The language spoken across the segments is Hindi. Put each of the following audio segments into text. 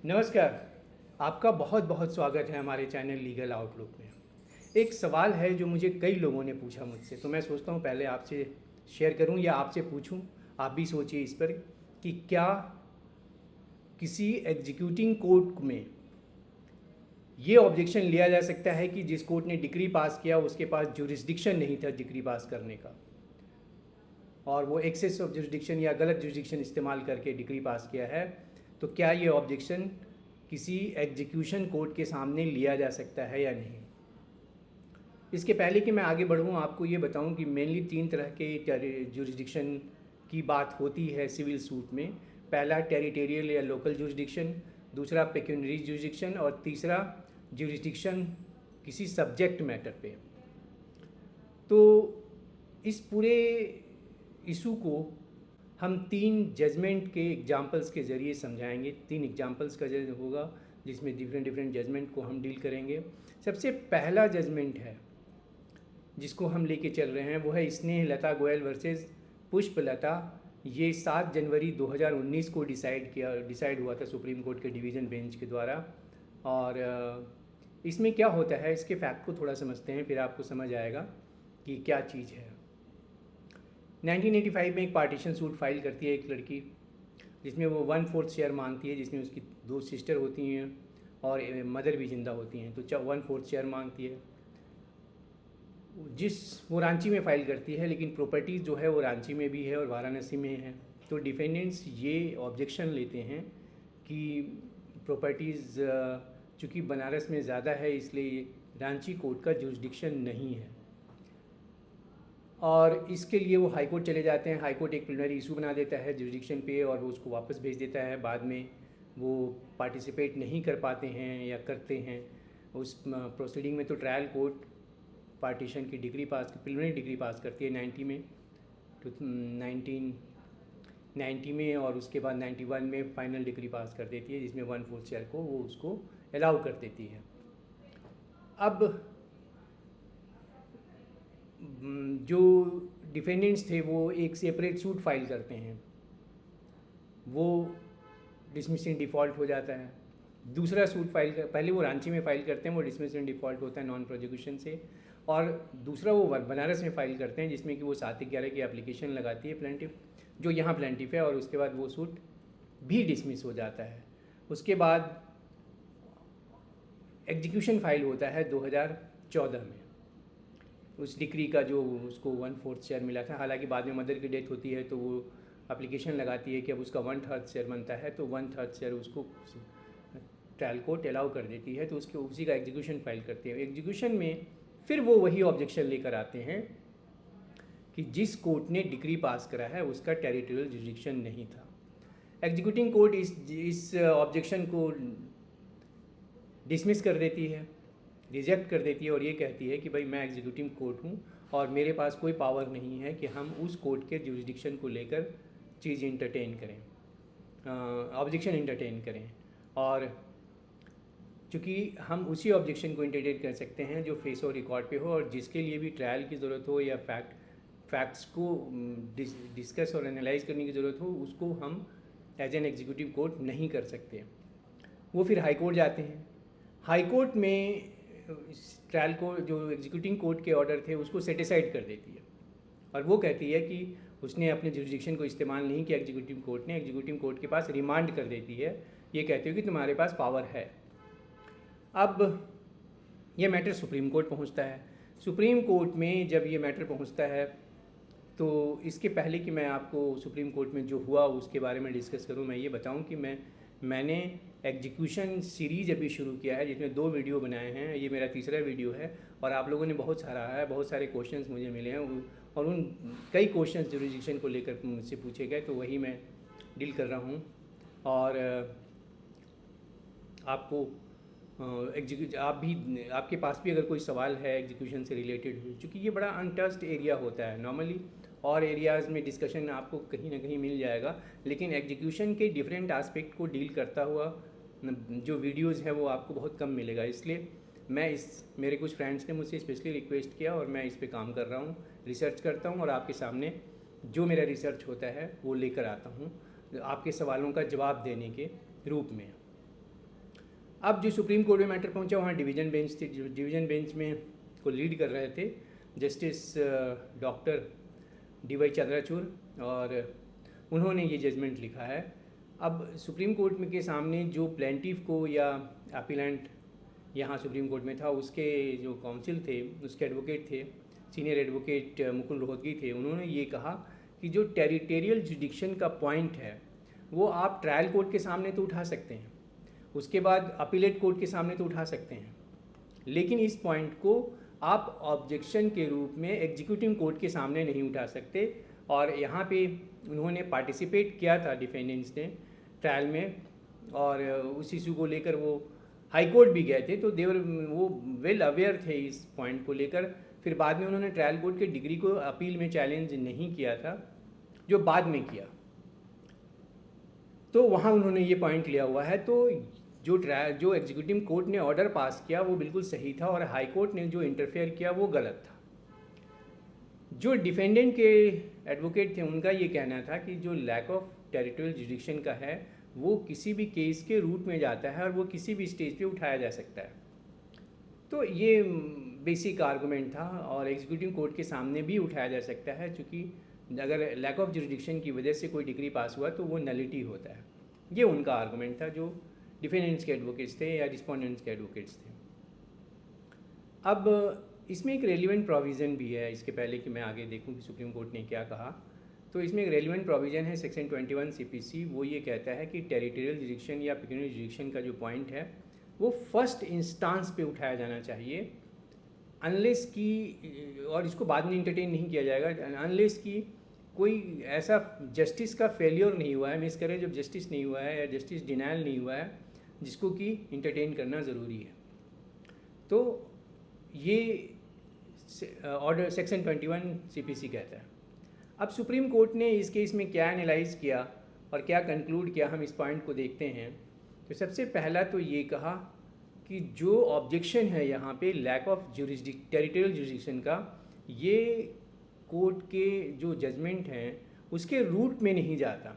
नमस्कार। आपका बहुत बहुत स्वागत है हमारे चैनल लीगल आउटलुक में। एक सवाल है जो मुझे कई लोगों ने पूछा मुझसे, तो मैं सोचता हूँ पहले आपसे शेयर करूँ या आपसे पूछूँ, आप भी सोचिए इस पर कि क्या किसी एग्जीक्यूटिंग कोर्ट में ये ऑब्जेक्शन लिया जा सकता है कि जिस कोर्ट ने डिक्री पास किया उसके पास जुरिस्डिक्शन नहीं था डिक्री पास करने का, और वो एक्सेस ऑफ जुरिस्डिक्शन या गलत जुरिस्डिक्शन इस्तेमाल करके डिक्री पास किया है, तो क्या ये ऑब्जेक्शन किसी एग्जीक्यूशन कोर्ट के सामने लिया जा सकता है या नहीं। इसके पहले कि मैं आगे बढ़ूँ, आपको ये बताऊँ कि मेनली 3 तरह के जुरिस्डिक्शन की बात होती है सिविल सूट में। पहला टेरिटोरियल या लोकल जुरिस्डिक्शन, दूसरा पेक्यूनरी जुरिस्डिक्शन, और तीसरा जुरिस्डिक्शन किसी सब्जेक्ट मैटर पे। तो इस पूरे इशू को हम 3 जजमेंट के एग्जाम्पल्स के ज़रिए समझाएंगे। 3 एग्जाम्पल्स का जज होगा जिसमें डिफरेंट जजमेंट को हम डील करेंगे। सबसे पहला जजमेंट है जिसको हम लेके चल रहे हैं, वो है स्नेहलता गोयल वर्सेस पुष्पलता। ये 7 जनवरी 2019 को डिसाइड हुआ था सुप्रीम कोर्ट के डिवीज़न बेंच के द्वारा। और इसमें क्या होता है, इसके फैक्ट को थोड़ा समझते हैं, फिर आपको समझ आएगा कि क्या चीज़ है। 1985 में एक पार्टीशन सूट फाइल करती है एक लड़की, जिसमें वो 1/4 शेयर मांगती है, जिसमें उसकी 2 सिस्टर होती हैं और मदर भी जिंदा होती हैं। तो 1/4 शेयर मांगती है, वो रांची में फ़ाइल करती है, लेकिन प्रॉपर्टीज़ जो है वो रांची में भी है और वाराणसी में है। तो डिफेंडेंट्स ये ऑब्जेक्शन लेते हैं कि प्रॉपर्टीज़ चूँकि बनारस में ज़्यादा है, इसलिए रांची कोर्ट का जुरिस्डिक्शन नहीं है, और इसके लिए वो हाई कोर्ट चले जाते हैं। हाई कोर्ट एक प्रिलिमिनरी इशू बना देता है जुरिस्डिक्शन पे और वो उसको वापस भेज देता है। बाद में वो पार्टिसिपेट नहीं कर पाते हैं या करते हैं उस प्रोसीडिंग में। तो ट्रायल कोर्ट पार्टीशन की प्रिलिमिनरी डिग्री पास करती है 1990 में, और उसके बाद 91 में फाइनल डिग्री पास कर देती है, जिसमें 1/4 शेयर को वो उसको अलाउ कर देती है। अब जो डिफेंडेंट्स थे वो एक सेपरेट सूट फाइल करते हैं, वो डिसमिस इन डिफ़ॉल्ट हो जाता है। दूसरा सूट पहले वो रांची में फ़ाइल करते हैं, वो डिसमिस इन डिफ़ॉल्ट होता है नॉन प्रोसिक्यूशन से, और दूसरा वो बनारस में फ़ाइल करते हैं, जिसमें कि वो 7/11 की एप्लीकेशन लगाती है प्लेंटिफ, जो यहाँ प्लेंटिफ है, और उसके बाद वो सूट भी डिसमिस हो जाता है। उसके बाद एग्जीक्यूशन फाइल होता है 2014 में उस डिक्री का, जो उसको 1/4 शेयर मिला था। हालांकि बाद में मदर की डेथ होती है, तो वो एप्लीकेशन लगाती है कि अब उसका 1/3 शेयर बनता है, तो 1/3 शेयर उसको ट्रायल कोर्ट अलाउ कर देती है, तो उसके उसी का एग्जीक्यूशन फाइल करते हैं। एग्जीक्यूशन में फिर वो वही ऑब्जेक्शन लेकर आते हैं कि जिस कोर्ट ने डिक्री पास करा है उसका टेरिटोरियल जुरिस्डिक्शन नहीं था। एग्जीक्यूटिंग कोर्ट इस ऑब्जेक्शन को डिसमिस कर देती है, रिजेक्ट कर देती है, और ये कहती है कि भाई मैं एग्जीक्यूटिव कोर्ट हूँ और मेरे पास कोई पावर नहीं है कि हम उस कोर्ट के जुरिस्डिक्शन को लेकर चीज़ इंटरटेन करें, ऑब्जेक्शन इंटरटेन करें। और चूँकि हम उसी ऑब्जेक्शन को इंटरटेन कर सकते हैं जो फेस और रिकॉर्ड पे हो, और जिसके लिए भी ट्रायल की ज़रूरत हो या फैक्ट्स को डिस्कस और एनालाइज करने की ज़रूरत हो, उसको हम एज एन एग्जीक्यूटिव कोर्ट नहीं कर सकते। वो फिर हाई कोर्ट जाते हैं। हाई कोर्ट में ट्रायल को जो एग्जीक्यूटिंग कोर्ट के ऑर्डर थे उसको सेटिसाइड कर देती है, और वो कहती है कि उसने अपने जुरिस्डिक्शन को इस्तेमाल नहीं किया एग्जीक्यूटिव कोर्ट ने। एग्जीक्यूटिव कोर्ट के पास रिमांड कर देती है, ये कहती है कि तुम्हारे पास पावर है। अब ये मैटर सुप्रीम कोर्ट पहुंचता है। सुप्रीम कोर्ट में जब ये मैटर पहुंचता है, तो इसके पहले कि मैं आपको सुप्रीम कोर्ट में जो हुआ उसके बारे में डिस्कस करूं, मैं ये बताऊं कि मैंने एग्जीक्यूशन सीरीज़ अभी शुरू किया है, जिसमें 2 वीडियो बनाए हैं। ये मेरा तीसरा वीडियो है, और आप लोगों ने बहुत सराहा है, बहुत सारे क्वेश्चंस मुझे मिले हैं, और उन कई क्वेश्चंस जुरिस्डिक्शन को लेकर मुझसे पूछे गए, तो वही मैं डील कर रहा हूँ। और आपको आपके पास भी अगर कोई सवाल है एग्जीक्यूशन से रिलेटेड, चूँकि ये बड़ा अनटच्ड एरिया होता है। नॉर्मली और एरियाज़ में डिस्कशन आपको कहीं ना कहीं मिल जाएगा, लेकिन एग्जीक्यूशन के डिफरेंट एस्पेक्ट को डील करता हुआ जो वीडियोज़ है वो आपको बहुत कम मिलेगा। इसलिए मेरे कुछ फ्रेंड्स ने मुझसे स्पेशली रिक्वेस्ट किया, और मैं इस पे काम कर रहा हूँ, रिसर्च करता हूँ, और आपके सामने जो मेरा रिसर्च होता है वो लेकर आता हूँ आपके सवालों का जवाब देने के रूप में। अब जो सुप्रीम कोर्ट में मैटर पहुंचा वहाँ डिवीज़न बेंच थी, जो डिवीज़न बेंच में को लीड कर रहे थे justice doctor D Y Chandrachud, और उन्होंने ये जजमेंट लिखा है। अब सुप्रीम कोर्ट में के सामने जो प्लेंटिफ को या अपीलेंट यहाँ सुप्रीम कोर्ट में था, उसके जो काउंसिल थे, उसके एडवोकेट थे, सीनियर एडवोकेट मुकुल रोहतगी थे, उन्होंने ये कहा कि जो टेरिटोरियल जुडिक्शन का पॉइंट है वो आप ट्रायल कोर्ट के सामने तो उठा सकते हैं, उसके बाद अपीलेट कोर्ट के सामने तो उठा सकते हैं, लेकिन इस पॉइंट को आप ऑब्जेक्शन के रूप में एग्जीक्यूटिव कोर्ट के सामने नहीं उठा सकते। और यहाँ पे उन्होंने पार्टिसिपेट किया था डिफेंडेंट्स ने ट्रायल में, और उस इशू को लेकर वो हाई कोर्ट भी गए थे, तो देवर वो वेल अवेयर थे इस पॉइंट को लेकर। फिर बाद में उन्होंने ट्रायल कोर्ट के डिग्री को अपील में चैलेंज नहीं किया था, जो बाद में किया, तो वहाँ उन्होंने ये पॉइंट लिया हुआ है। तो जो एग्जीक्यूटिव कोर्ट ने ऑर्डर पास किया वो बिल्कुल सही था, और हाई कोर्ट ने जो इंटरफेयर किया वो गलत था। जो डिफेंडेंट के एडवोकेट थे उनका ये कहना था कि जो लैक ऑफ टेरिटोरियल जुडिक्शन का है वो किसी भी केस के रूट में जाता है और वो किसी भी स्टेज पे उठाया जा सकता है। तो ये बेसिक आर्गूमेंट था, और एग्जीक्यूटिव कोर्ट के सामने भी उठाया जा सकता है, क्योंकि अगर लैक ऑफ जुरिडिक्शन की वजह से कोई डिग्री पास हुआ तो वो नलिटी होता है। ये उनका आर्गूमेंट था जो डिफेंडेंट्स के एडवोकेट्स थे या रिस्पोंडेंट्स के एडवोकेट्स थे। अब इसमें एक रेलिवेंट प्रोविज़न भी है, इसके पहले कि मैं आगे देखूं कि सुप्रीम कोर्ट ने क्या कहा, तो इसमें एक रेलिवेंट प्रोविज़न है सेक्शन 21 CPC। वो ये कहता है कि टेरिटोरियल जुरिडिक्शन या पेक्यूनियरी जुरिडिक्शन का जो पॉइंट है वो फर्स्ट इंस्टांस पे उठाया जाना चाहिए, अनलेस की, और इसको बाद में इंटरटेन नहीं किया जाएगा, अनलेस की कोई ऐसा जस्टिस का फेलियर नहीं हुआ है, मिसकैरेज ऑफ जस्टिस नहीं हुआ है या जस्टिस डिनायल नहीं हुआ है, जिसको कि इंटरटेन करना ज़रूरी है। तो ये ऑर्डर सेक्शन 21 CPC कहता है। अब सुप्रीम कोर्ट ने इस केस में क्या एनालाइज़ किया और क्या कंक्लूड किया, हम इस पॉइंट को देखते हैं। तो सबसे पहला तो ये कहा कि जो ऑब्जेक्शन है यहाँ पे लैक ऑफ टेरिटोरियल जुरिडिक्शन का, ये कोर्ट के जो जजमेंट हैं उसके रूट में नहीं जाता,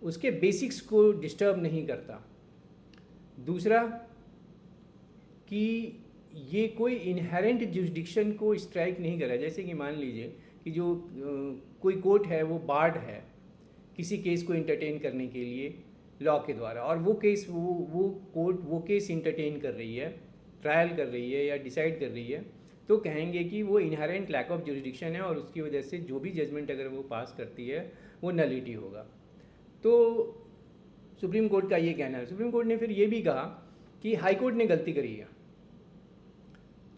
उसके बेसिक्स को डिस्टर्ब नहीं करता। दूसरा कि ये कोई इनहेरेंट जुरिडिक्शन को स्ट्राइक नहीं कर रहा है। जैसे कि मान लीजिए कि जो कोई कोर्ट है वो बार्ड है किसी केस को इंटरटेन करने के लिए लॉ के द्वारा, और वो केस वो कोर्ट वो केस इंटरटेन कर रही है, ट्रायल कर रही है या डिसाइड कर रही है, तो कहेंगे कि वो इनहेरेंट लैक ऑफ जुरिडिक्शन है और उसकी वजह से जो भी जजमेंट अगर वो पास करती है वो नलिटी होगा। तो सुप्रीम कोर्ट का ये कहना है। सुप्रीम कोर्ट ने फिर ये भी कहा कि हाई कोर्ट ने गलती करी है,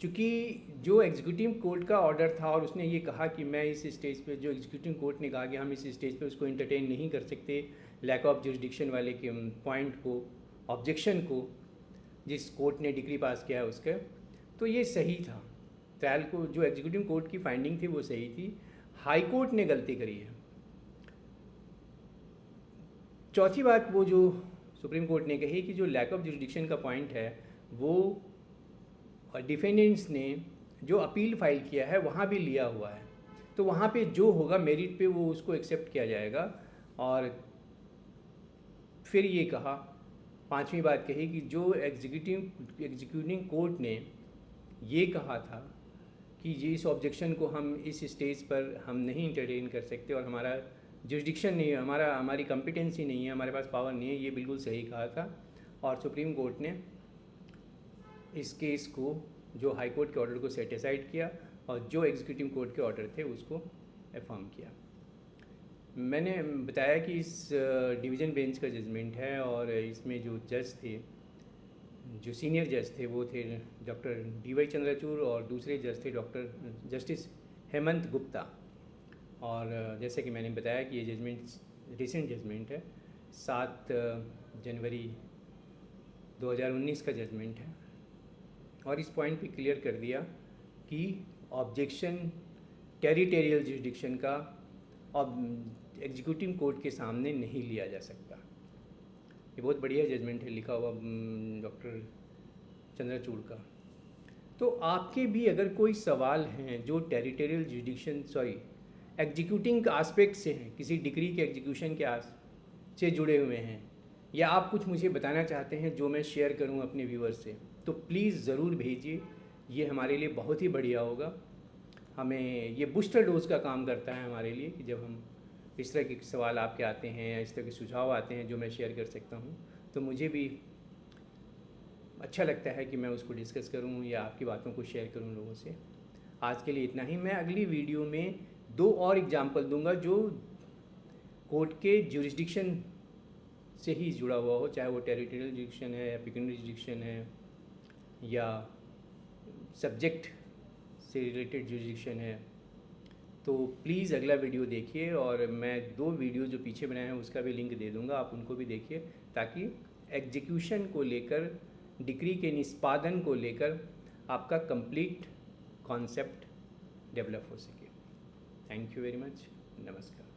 चूँकि जो एग्जीक्यूटिव कोर्ट का ऑर्डर था और उसने ये कहा कि मैं इस स्टेज पे, जो एग्जीक्यूटिव कोर्ट ने कहा कि हम इस स्टेज पे उसको इंटरटेन नहीं कर सकते लैक ऑफ जुरिडिक्शन वाले के पॉइंट को, ऑब्जेक्शन को, जिस कोर्ट ने डिग्री पास किया है उसके, तो ये सही था। ट्रायल को जो एग्जीक्यूटिव कोर्ट की फाइंडिंग थी वो सही थी, हाई कोर्ट ने गलती करी है। चौथी बात वो जो सुप्रीम कोर्ट ने कही कि जो लैक ऑफ जुरिडिक्शन का पॉइंट है वो डिफेंडेंट्स ने जो अपील फाइल किया है वहाँ भी लिया हुआ है, तो वहाँ पे जो होगा मेरिट पे वो उसको एक्सेप्ट किया जाएगा। और फिर ये कहा, पांचवी बात कही कि जो एग्जीक्यूटिव कोर्ट ने ये कहा था कि ये इस ऑब्जेक्शन को हम इस स्टेज पर हम नहीं इंटरटेन कर सकते और हमारा जुरिडिक्शन नहीं है, हमारी कॉम्पिटेंसी नहीं है, हमारे पास पावर नहीं है, ये बिल्कुल सही कहा था। और सुप्रीम कोर्ट ने इस केस को, जो हाई कोर्ट के ऑर्डर को सेटिसाइड किया और जो एग्जीक्यूटिव कोर्ट के ऑर्डर थे उसको अफर्म किया। मैंने बताया कि इस डिवीज़न बेंच का जजमेंट है और इसमें जो जज थे, जो सीनियर जज थे वो थे डॉक्टर डी.वाई. चंद्रचूड़ और दूसरे जज थे जस्टिस हेमंत गुप्ता। और जैसे कि मैंने बताया कि ये जजमेंट रिसेंट जजमेंट है, 7 जनवरी 2019 का जजमेंट है, और इस पॉइंट पे क्लियर कर दिया कि ऑब्जेक्शन टेरिटोरियल जुरिडिक्शन का एग्जीक्यूटिव कोर्ट के सामने नहीं लिया जा सकता। ये बहुत बढ़िया जजमेंट है लिखा हुआ डॉक्टर चंद्रचूड़ का। तो आपके भी अगर कोई सवाल हैं जो टेरिटोरियल जुरिडिक्शन एग्जीक्यूटिंग आस्पेक्ट से हैं, किसी डिग्री के एग्जीक्यूशन के से जुड़े हुए हैं, या आप कुछ मुझे बताना चाहते हैं जो मैं शेयर करूं अपने व्यूअर्स से, तो प्लीज़ ज़रूर भेजिए। ये हमारे लिए बहुत ही बढ़िया होगा। हमें ये बूस्टर डोज का काम करता है हमारे लिए कि जब हम इस तरह के सवाल आपके आते हैं या इस तरह के सुझाव आते हैं जो मैं शेयर कर सकता हूँ, तो मुझे भी अच्छा लगता है कि मैं उसको डिस्कस करूँ या आपकी बातों को शेयर करूँ लोगों से। आज के लिए इतना ही। मैं अगली वीडियो में 2 और एग्जाम्पल दूंगा जो कोर्ट के जुरिस्डिक्शन से ही जुड़ा हुआ हो, चाहे वो टेरिटोरियल जुरिस्डिक्शन है या पिक्यूनियरी जुरिस्डिक्शन है या सब्जेक्ट से रिलेटेड जुरिस्डिक्शन है। तो प्लीज़ अगला वीडियो देखिए, और मैं 2 वीडियो जो पीछे बनाए हैं उसका भी लिंक दे दूंगा, आप उनको भी देखिए, ताकि एग्जीक्यूशन को लेकर, डिक्री के निष्पादन को लेकर आपका कंप्लीट कॉन्सेप्ट डेवलप हो सके। Thank you very much. नमस्कार।